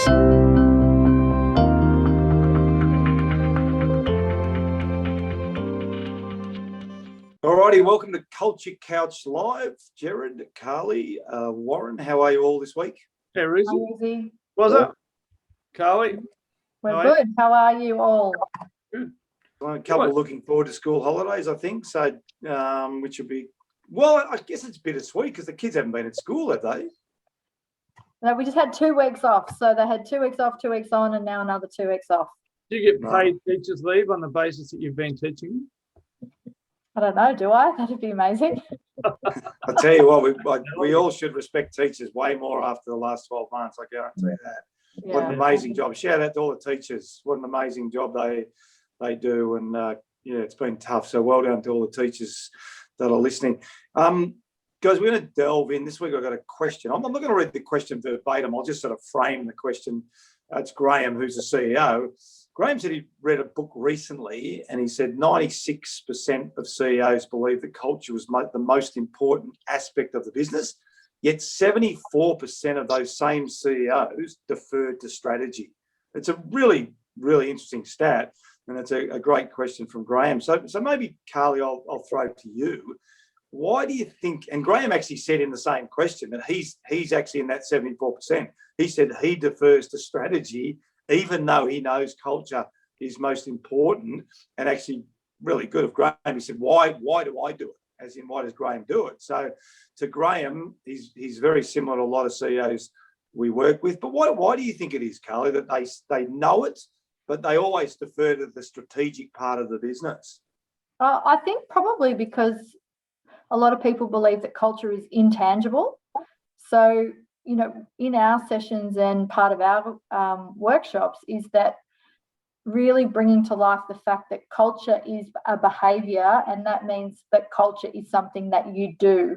Alrighty, welcome to Culture Couch Live. Jared, Carly, Warren, how are you all this week? Hey, Easy. What's up, Carly? We're good. How are you all? Good. Well, a couple looking forward to school holidays, I think. So, which will be, well, I guess it's bittersweet because the kids haven't been at school, have they? No, we just had 2 weeks off. So they had 2 weeks off, 2 weeks on, and now another 2 weeks off. Do you get paid teachers' leave on the basis that you've been teaching? I don't know, do I? That'd be amazing. I tell you what, we all should respect teachers way more after the last 12 months. I guarantee that. Yeah. What an amazing job. Shout out to all the teachers. What an amazing job they do. And, it's been tough. So well done to all the teachers that are listening. Guys, we're going to delve in. This week I've got a question. I'm not going to read the question verbatim. I'll just sort of frame the question. It's Graham, who's the CEO. Graham said he read a book recently and he said 96% of CEOs believe that culture was the most important aspect of the business, yet 74% of those same CEOs deferred to strategy. It's a really, really interesting stat, and it's a great question from Graham. So maybe, Carly, I'll throw it to you. Why do you think, and Graham actually said in the same question that he's actually in that 74%. He said he defers to strategy even though he knows culture is most important, and actually really good of Graham. He said, why do I do it? As in, why does Graham do it? So to Graham, he's very similar to a lot of CEOs we work with. But why do you think it is, Carly, that they know it, but they always defer to the strategic part of the business? I think probably because a lot of people believe that culture is intangible. So, in our sessions and part of our workshops is that really bringing to life the fact that culture is a behaviour, and that means that culture is something that you do.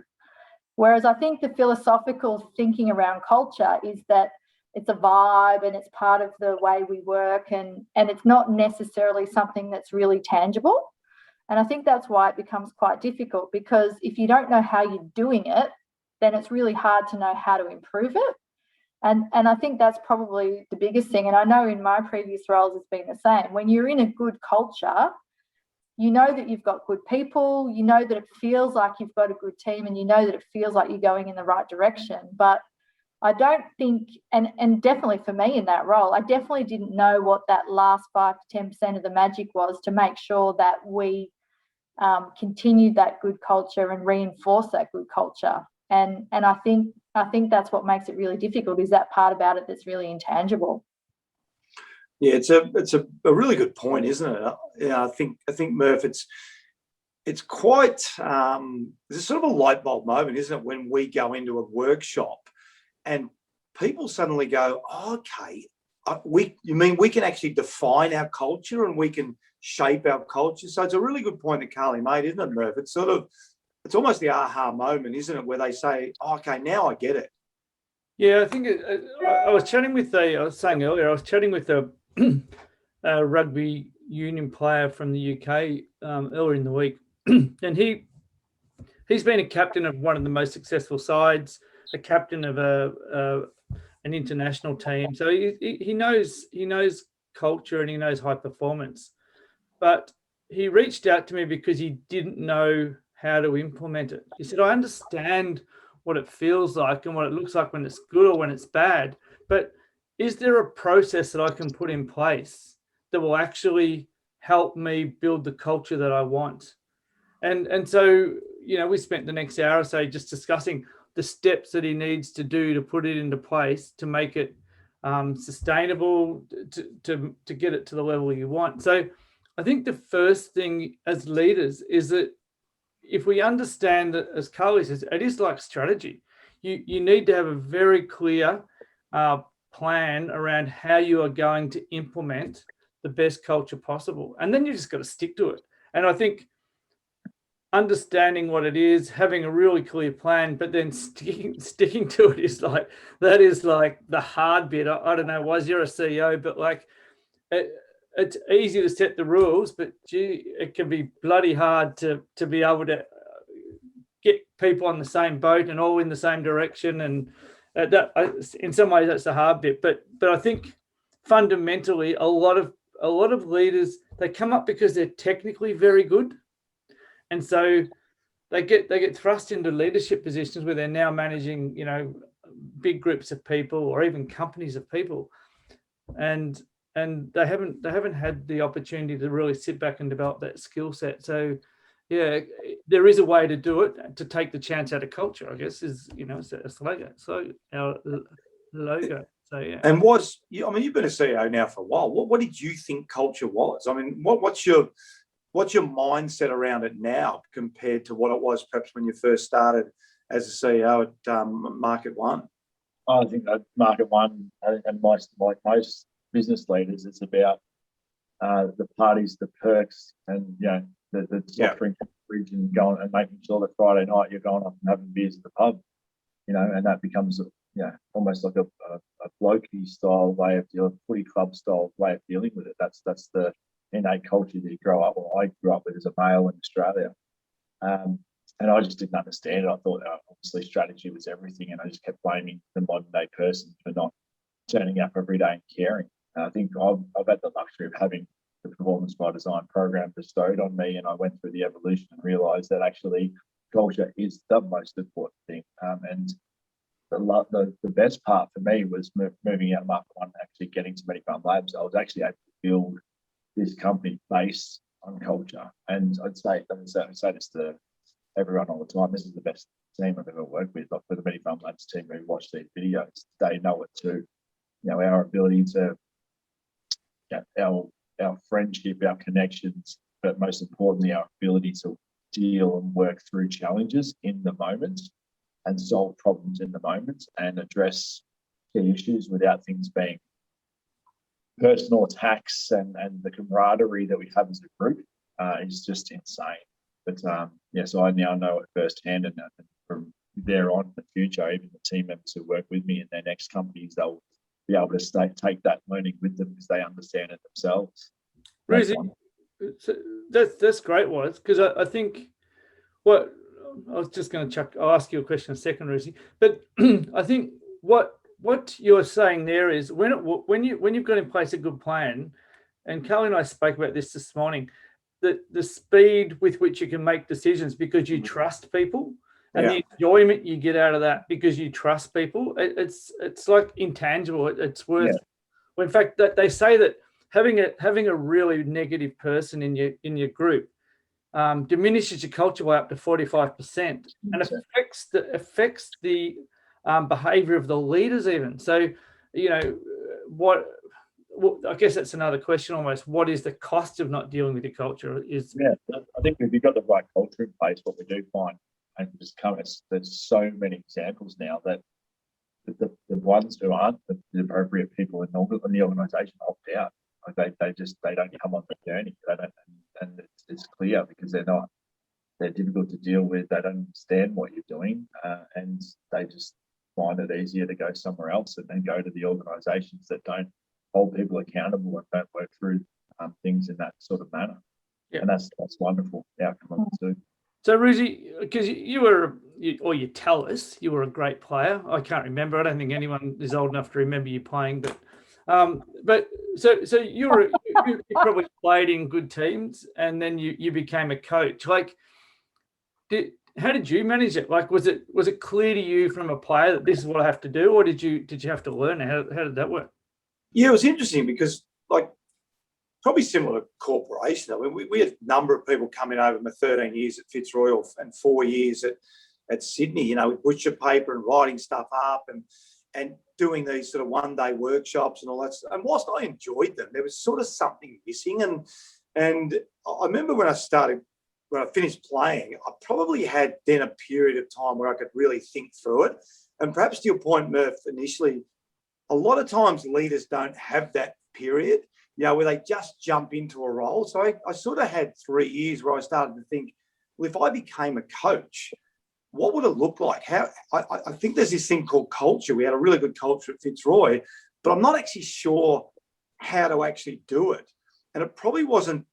Whereas I think the philosophical thinking around culture is that it's a vibe and it's part of the way we work, and it's not necessarily something that's really tangible. And I think that's why it becomes quite difficult, because if you don't know how you're doing it, then it's really hard to know how to improve it. And I think that's probably the biggest thing. And I know in my previous roles it's been the same. When you're in a good culture, you know that you've got good people, you know that it feels like you've got a good team, and you know that it feels like you're going in the right direction. But I don't think, and definitely for me in that role, I definitely didn't know what that last 5 to 10% of the magic was to make sure that we continued that good culture and reinforce that good culture. And I think that's what makes it really difficult, is that part about it that's really intangible. Yeah, it's a really good point, isn't it? I think Murph, it's quite there's sort of a light bulb moment, isn't it, when we go into a workshop and people suddenly go, okay, you mean we can actually define our culture and we can shape our culture? So it's a really good point that Carly made, isn't it, Murph? It's almost the aha moment, isn't it, where they say, okay, now I get it. Yeah, I think I was chatting with I was chatting with a rugby union player from the UK earlier in the week, and he's been a captain of one of the most successful sides, a captain of an international team. So he knows culture and he knows high performance. But he reached out to me because he didn't know how to implement it. He said, I understand what it feels like and what it looks like when it's good or when it's bad, but is there a process that I can put in place that will actually help me build the culture that I want? And so, we spent the next hour or so just discussing the steps that he needs to do to put it into place to make it sustainable, to get it to the level you want. So I think the first thing as leaders is that if we understand that, as Carly says, it is like strategy. You need to have a very clear plan around how you are going to implement the best culture possible. And then you just got to stick to it. And I think understanding what it is, having a really clear plan, but then sticking to it is like the hard bit. I don't know, was you're a CEO, but it's easy to set the rules, but gee, it can be bloody hard to be able to get people on the same boat and all in the same direction In some ways, that's the hard bit. But I think fundamentally, a lot of leaders, they come up because they're technically very good, and so they get thrust into leadership positions where they're now managing, big groups of people or even companies of people, and they haven't had the opportunity to really sit back and develop that skill set. So yeah, there is a way to do it, to take the chance out of culture, I guess, is, it's the logo. So our logo. So yeah. And you've been a CEO now for a while. What did you think culture was? I mean, what's your mindset around it now compared to what it was perhaps when you first started as a CEO at Market One? I think at Market One, and most business leaders, it's about the parties, the perks, and the soft drink fridge, and going and making sure that Friday night you're going off and having beers at the pub, and that becomes almost like a blokey style way of dealing, footy club style way of dealing with it. That's the innate culture that you grow up. Well, I grew up with as a male in Australia, and I just didn't understand it. I thought obviously strategy was everything, and I just kept blaming the modern day person for not turning up every day and caring. And I think I've had the luxury of having the Performance by Design program bestowed on me, and I went through the evolution and realised that actually culture is the most important thing. And the best part for me was moving out of Market One and actually getting to Many Farm Labs. I was actually able to build this company based on culture. And I'd say this to everyone all the time, this is the best team I've ever worked with. Like for the Many Farm Labs team who watch these videos, they know it too. Our ability to our friendship, our connections, but most importantly, our ability to deal and work through challenges in the moment and solve problems in the moment and address key issues without things being personal attacks, and the camaraderie that we have as a group is just insane. But so I now know it firsthand, and from there on in the future, even the team members who work with me in their next companies, they'll be able to take that learning with them because they understand it themselves. That's great, Wise, because I think what I was just going to I'll ask you a question in a second, Ruzi, but I think what you're saying there is when you've got in place a good plan, and Carly and I spoke about this morning, that the speed with which you can make decisions because you trust people, and the enjoyment you get out of that because you trust people, it's like intangible. It's worth. Well, in fact, that they say that having a really negative person in your group diminishes your culture by up to 45%, and affects the behavior of the leaders even. So, I guess that's another question almost. What is the cost of not dealing with your culture? I think if you've got the right culture in place, what we do find, and there's so many examples now that the ones who aren't the appropriate people in the organisation opt out. Like they don't come on the journey. They don't, and it's clear because they're difficult to deal with. They don't understand what you're doing, and they just find it easier to go somewhere else and then go to the organisations that don't hold people accountable and don't work through things in that sort of manner. And that's wonderful outcome of it too. So, Ruzi, because you tell us you were a great player. I can't remember. I don't think anyone is old enough to remember you playing. But so you probably played in good teams, and then you became a coach. Like, how did you manage it? Like, was it clear to you from a player that this is what I have to do, or did you have to learn? How did that work? Yeah, it was interesting because, like, probably similar to corporation. I mean, we had a number of people coming over my 13 years at Fitzroy and 4 years at Sydney, with butcher paper and writing stuff up and doing these sort of one-day workshops and all that stuff. And whilst I enjoyed them, there was sort of something missing. And I remember when I finished playing, I probably had then a period of time where I could really think through it. And perhaps to your point, Murph, initially, a lot of times leaders don't have that period, where they just jump into a role. So I sort of had 3 years where I started to think, well, if I became a coach, what would it look like? I think there's this thing called culture. We had a really good culture at Fitzroy, but I'm not actually sure how to actually do it. And it probably wasn't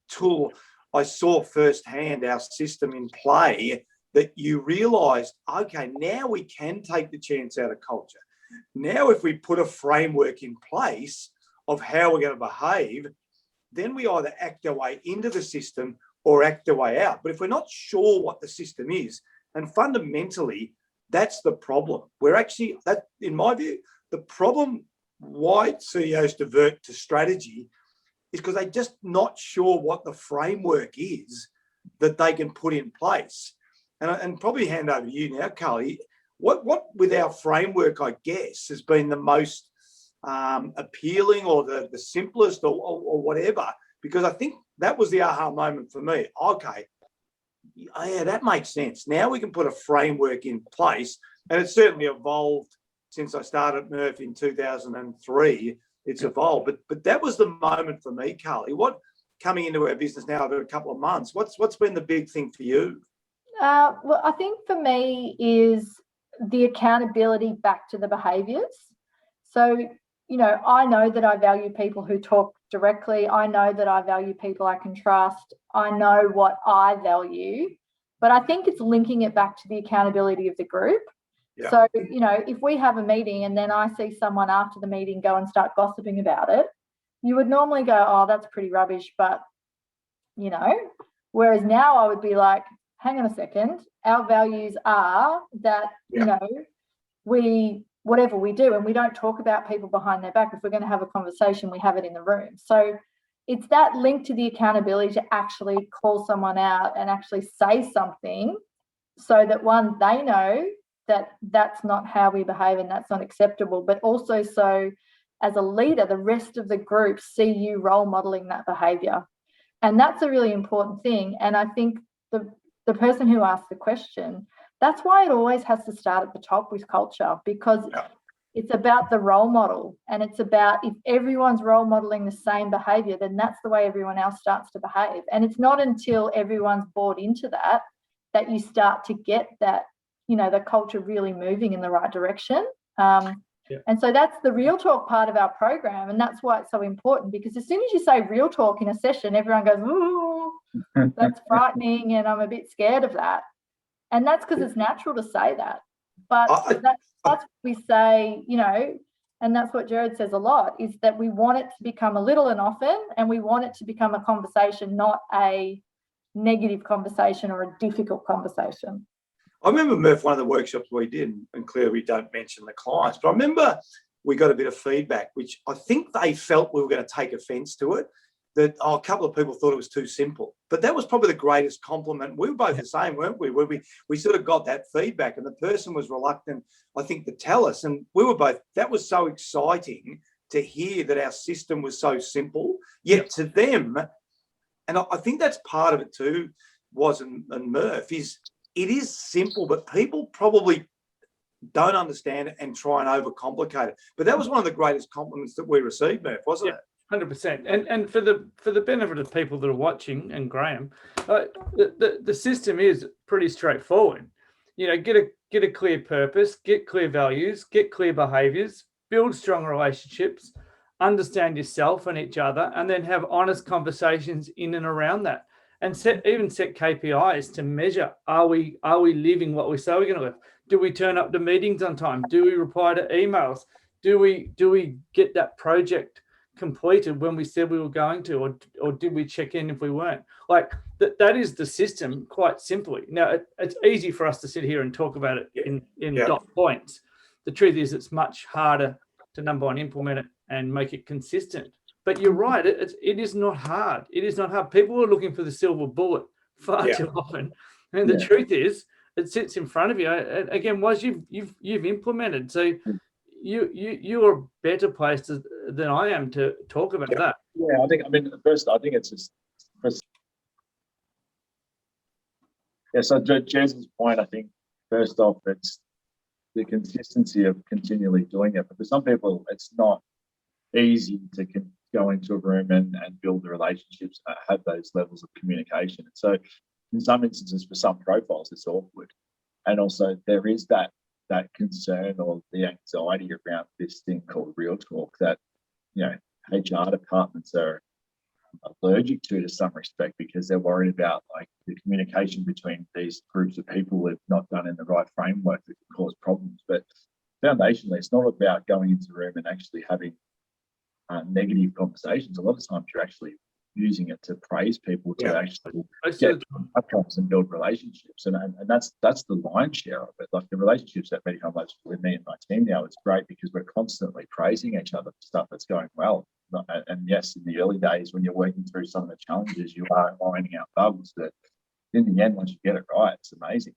till I saw firsthand our system in play that you realised, okay, now we can take the chance out of culture. Now, if we put a framework in place of how we're going to behave, then we either act our way into the system or act our way out. But if we're not sure what the system is, and fundamentally, that's the problem. We're actually, that, in my view, the problem why CEOs divert to strategy is because they're just not sure what the framework is that they can put in place. And probably hand over to you now, Carly. What with our framework, I guess, has been the most appealing or the simplest or whatever, because I think that was the aha moment for me. Okay, yeah, that makes sense. Now we can put a framework in place, and it's certainly evolved since I started Murph in 2003. It's evolved, but that was the moment for me, Carly. What, coming into our business now over a couple of months, what's been the big thing for you? Well, I think for me is the accountability back to the behaviours. So, you know, I know that I value people who talk directly. I know that I value people I can trust. I know what I value, but I think it's linking it back to the accountability of the group. Yeah. So, you know, if we have a meeting and then I see someone after the meeting go and start gossiping about it, you would normally go, oh, that's pretty rubbish, but, you know, whereas now I would be like, hang on a second, our values are that, you know, whatever we do, and we don't talk about people behind their back. If we're going to have a conversation, we have it in the room. So it's that link to the accountability to actually call someone out and actually say something so that, one, they know that that's not how we behave and that's not acceptable, but also so as a leader, the rest of the group see you role modeling that behavior. And that's a really important thing. And I think the person who asked the question, that's why it always has to start at the top with culture, because it's about the role model, and it's about, if everyone's role modeling the same behavior, then that's the way everyone else starts to behave. And it's not until everyone's bought into that that you start to get that, you know, the culture really moving in the right direction. And so that's the real talk part of our program, and that's why it's so important, because as soon as you say real talk in a session, everyone goes, ooh, that's frightening and I'm a bit scared of that. And that's because it's natural to say that. But that's what we say, you know, and that's what Jared says a lot, is that we want it to become a little and often, and we want it to become a conversation, not a negative conversation or a difficult conversation. I remember, Murph, one of the workshops we did, and clearly we don't mention the clients, but I remember we got a bit of feedback, which I think they felt we were going to take offence to it, that a couple of people thought it was too simple. But that was probably the greatest compliment. We were both the same, weren't we? We sort of got that feedback, and the person was reluctant, I think, to tell us. And we were both, that was so exciting to hear that our system was so simple, yet to them, and I think that's part of it too, and Murph, is it is simple, but people probably don't understand it and try and overcomplicate it. But that was one of the greatest compliments that we received, Murph, wasn't it? 100%. And for the benefit of people that are watching, and Graham, the system is pretty straightforward. You know, get a clear purpose, get clear values, get clear behaviours, build strong relationships, understand yourself and each other, and then have honest conversations in and around that. And set KPIs to measure, are we living what we say we're going to live? Do we turn up to meetings on time? Do we reply to emails? Do we get that project completed when we said we were going to, or did we check in if we weren't? Like that is the system, quite simply. Now it's easy for us to sit here and talk about it in dot points. The truth is, it's much harder to, number one, implement it and make it consistent. But you're right, it is not hard. It is not hard. People are looking for the silver bullet far too often. And the truth is, it sits in front of you. And again, once you've implemented, so you're a better place than I am to talk about that. Yeah, I think it's just, so Jez's point, I think, first off, it's the consistency of continually doing it. But for some people, it's not easy to go into a room and build the relationships, have those levels of communication. And so in some instances, for some profiles, it's awkward. And also there is that concern or the anxiety around this thing called real talk, that, you know, HR departments are allergic to some respect, because they're worried about like the communication between these groups of people if not done in the right framework that can cause problems. But foundationally, it's not about going into the room and actually having negative conversations. A lot of times you're actually using it to praise people, to actually get outcomes and build relationships. And that's the lion's share of it. Like the relationships that Medical Much with me and my team now, it's great because we're constantly praising each other for stuff that's going well. And yes, in the early days when you're working through some of the challenges, you are ironing out bugs, but in the end, once you get it right, it's amazing.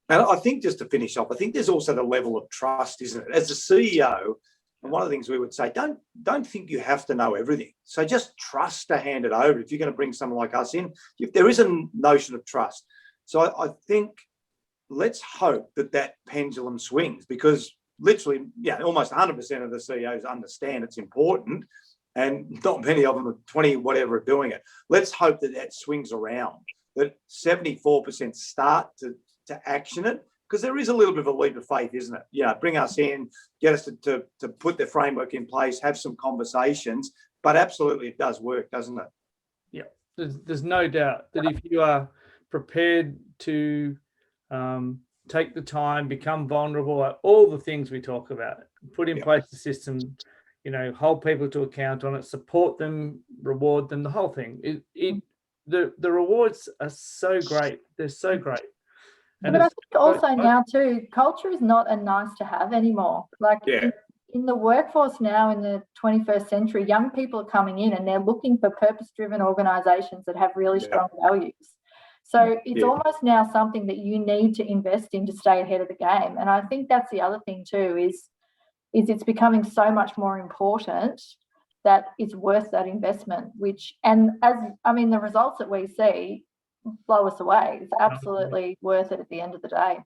And I think, just to finish off, I think there's also the level of trust, isn't it? As a CEO, and one of the things we would say, don't think you have to know everything. So just trust to hand it over. If you're going to bring someone like us in, if there is a notion of trust. So I think let's hope that pendulum swings, because literally, almost 100% of the CEOs understand it's important, and not many of them are 20 whatever are doing it. Let's hope that swings around, that 74% start to action it, because there is a little bit of a leap of faith, isn't it? Bring us in, get us to put the framework in place, have some conversations, but absolutely it does work, doesn't it? Yeah, there's no doubt that if you are prepared to take the time, become vulnerable, all the things we talk about, put in place the system, hold people to account on it, support them, reward them, the whole thing. The rewards are so great. They're so great. But I think also now too, culture is not a nice to have anymore. Like in the workforce now in the 21st century, young people are coming in and they're looking for purpose-driven organisations that have really strong values. So it's almost now something that you need to invest in to stay ahead of the game. And I think that's the other thing too, is it's becoming so much more important that it's worth that investment, the results that we see blow us away. It's absolutely worth it at the end of the day.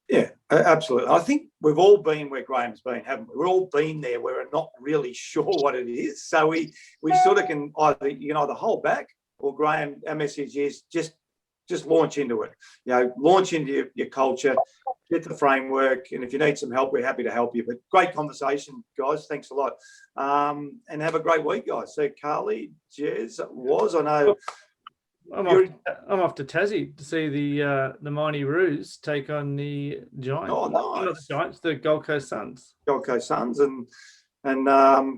Yeah, absolutely. I think we've all been where Graham's been, haven't we? We've all been there where we're not really sure what it is. So we sort of can either hold back, or Graham, our message is just launch into it. Launch into your culture, get the framework, and if you need some help, we're happy to help you. But great conversation, guys. Thanks a lot. And have a great week, guys. So Carly, Jez, I know. I'm off to Tassie to see the Mighty Roos take on the Giants. Oh, nice. Not the Giants, the Gold Coast Suns. Gold Coast Suns, and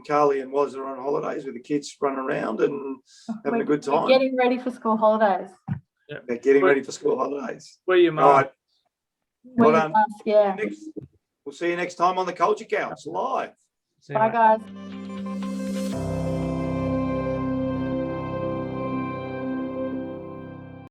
Carly and Woz are on holidays with the kids running around and having a good time. We're getting ready for school holidays. Yeah. They're getting ready for school holidays. Where you, Mark? All right. Well, We'll see you next time on the Culture Couch live. Bye, guys.